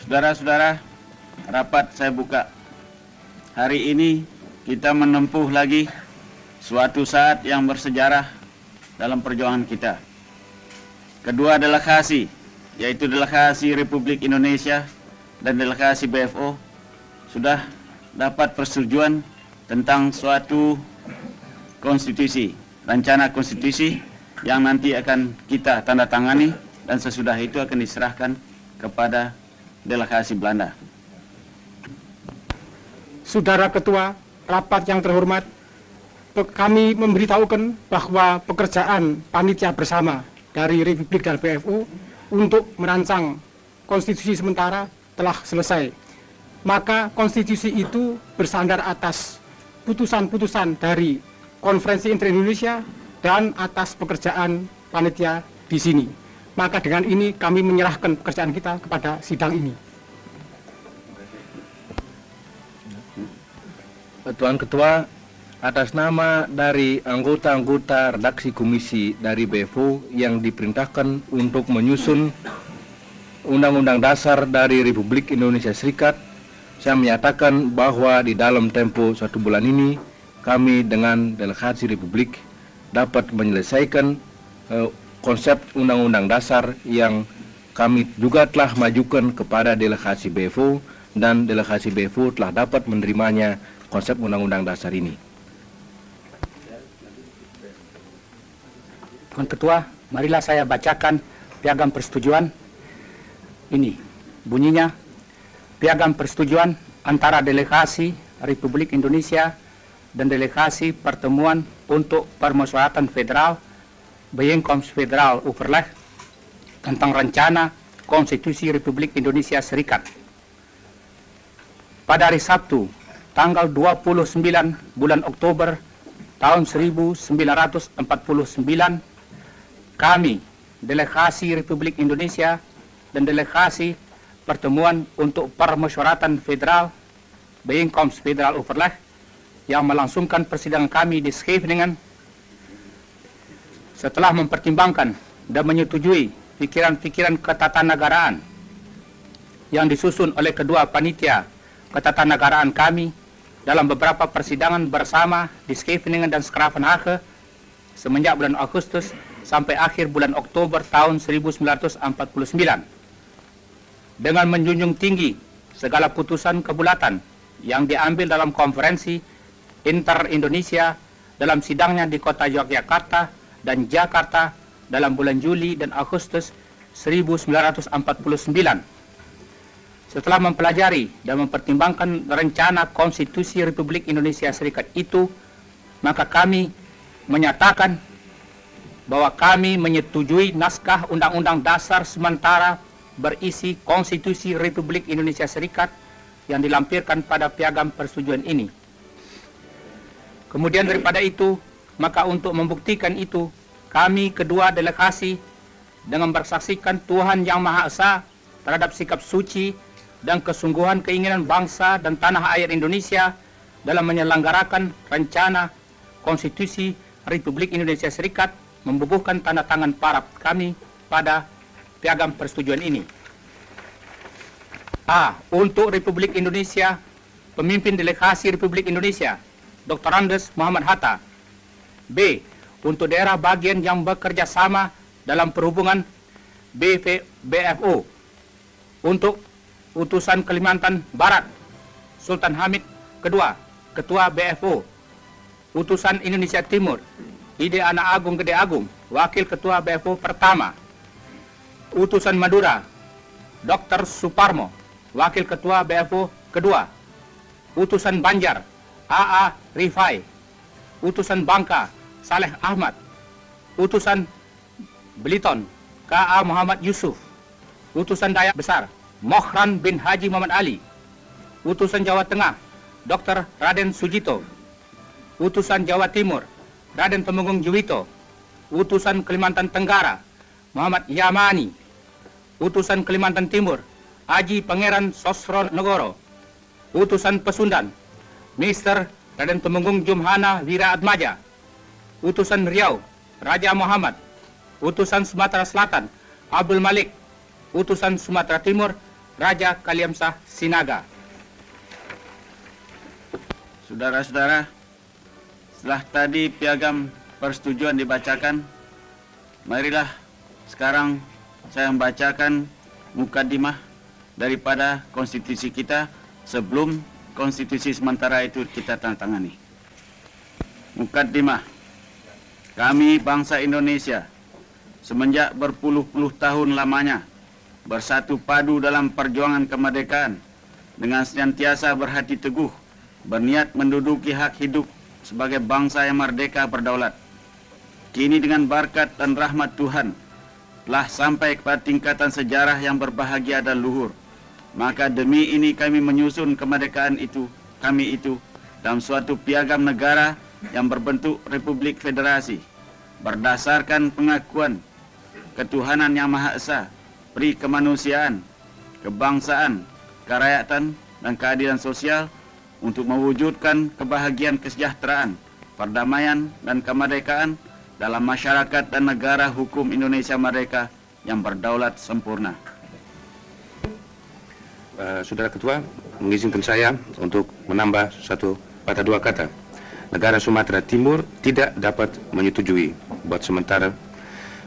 Saudara-saudara, rapat saya buka. Hari ini kita menempuh lagi suatu saat yang bersejarah dalam perjuangan kita. Kedua delegasi, yaitu delegasi Republik Indonesia dan delegasi BFO, sudah dapat persetujuan tentang suatu konstitusi, rencana konstitusi yang nanti akan kita tanda tangani dan sesudah itu akan diserahkan kepada delegasi Belanda. Saudara Ketua, rapat yang terhormat, kami memberitahukan bahwa pekerjaan panitia bersama dari Republik dan BFO untuk merancang konstitusi sementara telah selesai. Maka konstitusi itu bersandar atas putusan-putusan dari Konferensi Inter-Indonesia dan atas pekerjaan panitia di sini. Maka dengan ini kami menyerahkan pekerjaan kita kepada sidang ini. Tuan Ketua, atas nama dari anggota-anggota redaksi komisi dari BFO yang diperintahkan untuk menyusun Undang-Undang Dasar dari Republik Indonesia Serikat, saya menyatakan bahwa di dalam tempo 1 bulan ini, kami dengan delegasi Republik dapat menyelesaikan konsep Undang-Undang Dasar yang kami juga telah majukan kepada delegasi BFO, dan delegasi BFO telah dapat menerimanya konsep Undang-Undang Dasar ini. Tuan Ketua, marilah saya bacakan piagam persetujuan ini. Bunyinya, piagam persetujuan antara delegasi Republik Indonesia dan delegasi Pertemuan untuk Permusyawaratan Federal Bijeenkomst Federal Overleg tentang rencana Konstitusi Republik Indonesia Serikat. Pada hari Sabtu, tanggal 29 bulan Oktober tahun 1949, kami, delegasi Republik Indonesia dan delegasi Pertemuan untuk Permusyawaratan Federal Bijeenkomst Federal Overleg yang melangsungkan persidangan kami di Scheveningen, setelah mempertimbangkan dan menyetujui pikiran-pikiran ketatanegaraan yang disusun oleh kedua panitia ketatanegaraan kami dalam beberapa persidangan bersama di Scheveningen dan Schravenhage semenjak bulan Agustus sampai akhir bulan Oktober tahun 1949, dengan menjunjung tinggi segala putusan kebulatan yang diambil dalam konferensi Inter-Indonesia dalam sidangnya di kota Yogyakarta dan Jakarta dalam bulan Juli dan Agustus 1949. Setelah mempelajari dan mempertimbangkan rencana Konstitusi Republik Indonesia Serikat itu, maka kami menyatakan bahwa kami menyetujui naskah Undang-Undang Dasar sementara berisi Konstitusi Republik Indonesia Serikat yang dilampirkan pada piagam persetujuan ini. Kemudian daripada itu, maka untuk membuktikan itu, kami kedua delegasi dengan bersaksikan Tuhan Yang Maha Esa terhadap sikap suci dan kesungguhan keinginan bangsa dan tanah air Indonesia dalam menyelenggarakan rencana Konstitusi Republik Indonesia Serikat, membubuhkan tanda tangan para kami pada piagam persetujuan ini. A. Untuk Republik Indonesia, pemimpin delegasi Republik Indonesia, Dr. Andes Muhammad Hatta. B. Untuk daerah bagian yang bekerja sama dalam perhubungan BFO. Untuk utusan Kalimantan Barat, Sultan Hamid II, Ketua BFO. Utusan Indonesia Timur, Ide Anak Agung Gede Agung, Wakil Ketua BFO pertama. Utusan Madura, Dr. Suparmo, Wakil Ketua BFO kedua. Utusan Banjar, AA Rifai. Utusan Bangka, Saleh Ahmad. Utusan Beliton, KA Muhammad Yusuf. Utusan Dayak Besar, Mohran bin Haji Muhammad Ali. Utusan Jawa Tengah, Dr. Raden Sujito. Utusan Jawa Timur, Raden Temenggung Juwito. Utusan Kalimantan Tenggara, Muhammad Yamani. Utusan Kalimantan Timur, Haji Pangeran Sosro Negoro. Utusan Pesundan, Mr. Raden Temenggung Jumhana Wira Atmaja. Utusan Riau, Raja Muhammad. Utusan Sumatera Selatan, Abdul Malik. Utusan Sumatera Timur, Raja Kaliamsah Sinaga. Saudara-saudara, setelah tadi piagam persetujuan dibacakan, marilah sekarang saya membacakan mukaddimah daripada konstitusi kita sebelum konstitusi sementara itu kita tandatangani. Mukaddimah. Kami bangsa Indonesia semenjak berpuluh-puluh tahun lamanya bersatu padu dalam perjuangan kemerdekaan dengan senantiasa berhati teguh, berniat menduduki hak hidup sebagai bangsa yang merdeka berdaulat. Kini dengan berkat dan rahmat Tuhan telah sampai kepada tingkatan sejarah yang berbahagia dan luhur. Maka demi ini kami menyusun kemerdekaan kami itu dalam suatu piagam negara yang berbentuk Republik Federasi berdasarkan pengakuan ketuhanan yang Maha Esa, peri kemanusiaan, kebangsaan, kerakyatan, dan keadilan sosial untuk mewujudkan kebahagiaan kesejahteraan, perdamaian, dan kemerdekaan dalam masyarakat dan negara hukum Indonesia merdeka yang berdaulat sempurna. Saudara Ketua, mengizinkan saya untuk menambah satu patah dua kata. Negara Sumatera Timur tidak dapat menyetujui buat sementara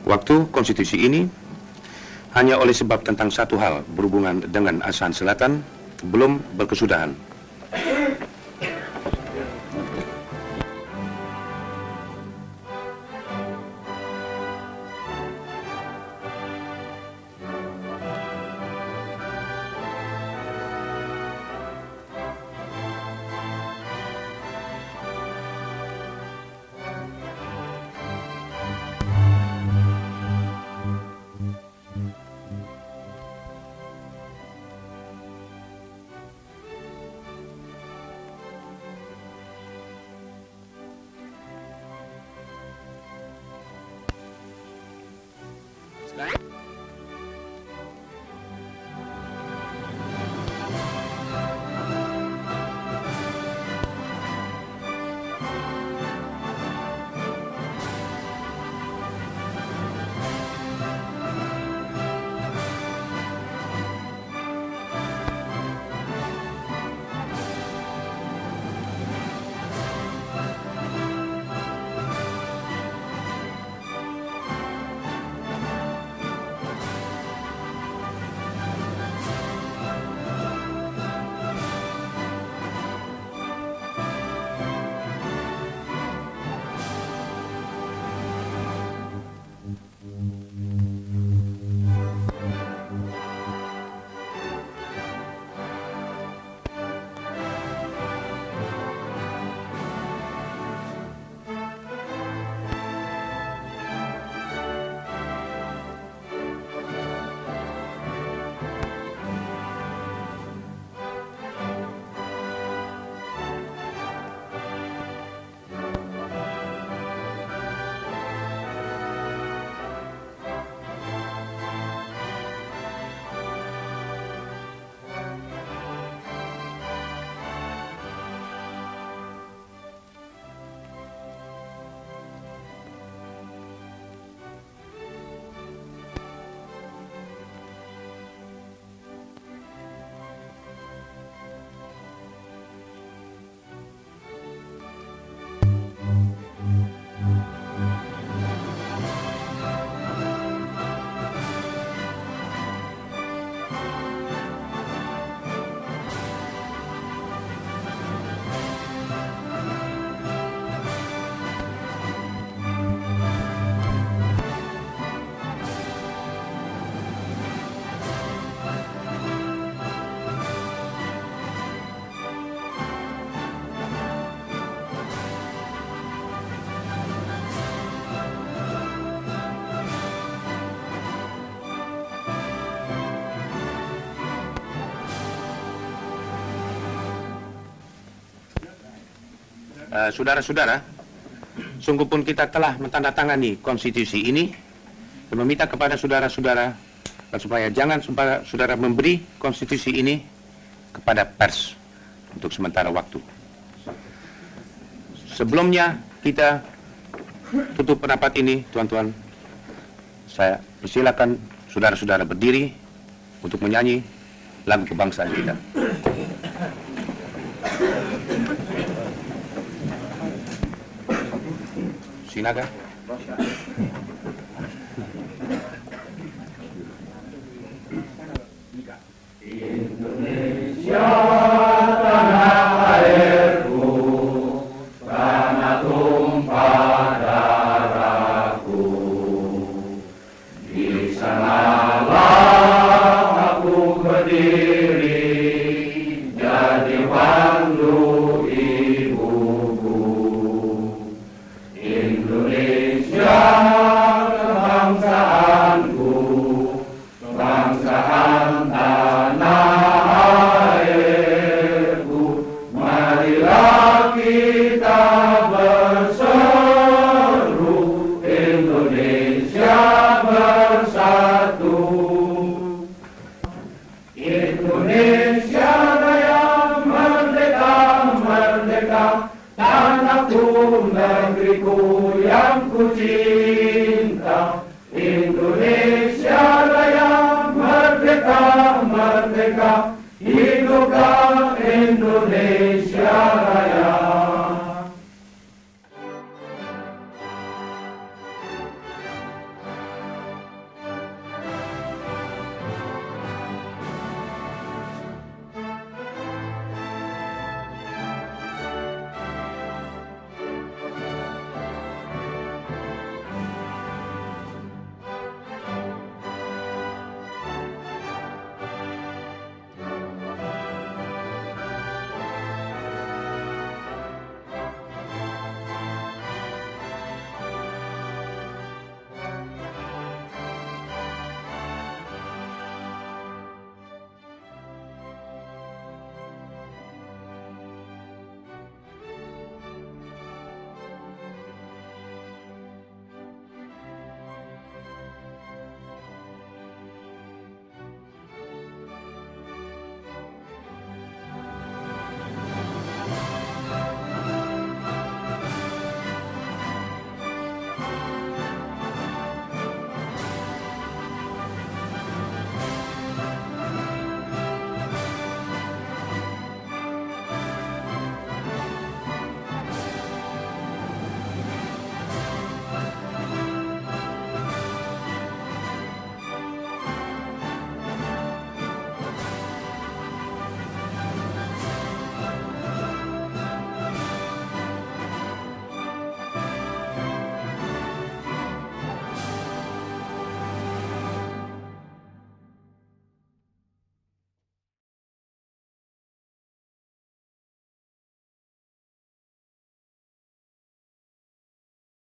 waktu konstitusi ini hanya oleh sebab tentang satu hal berhubungan dengan ASEAN Selatan belum berkesudahan. Saudara-saudara, sungguh pun kita telah mentandatangani konstitusi ini dan meminta kepada saudara-saudara supaya jangan saudara memberi konstitusi ini kepada pers untuk sementara waktu. Sebelumnya kita tutup rapat ini, tuan-tuan. Saya persilakan saudara-saudara berdiri untuk menyanyi lagu kebangsaan kita. Sinaga. Hiduplah Indonesia.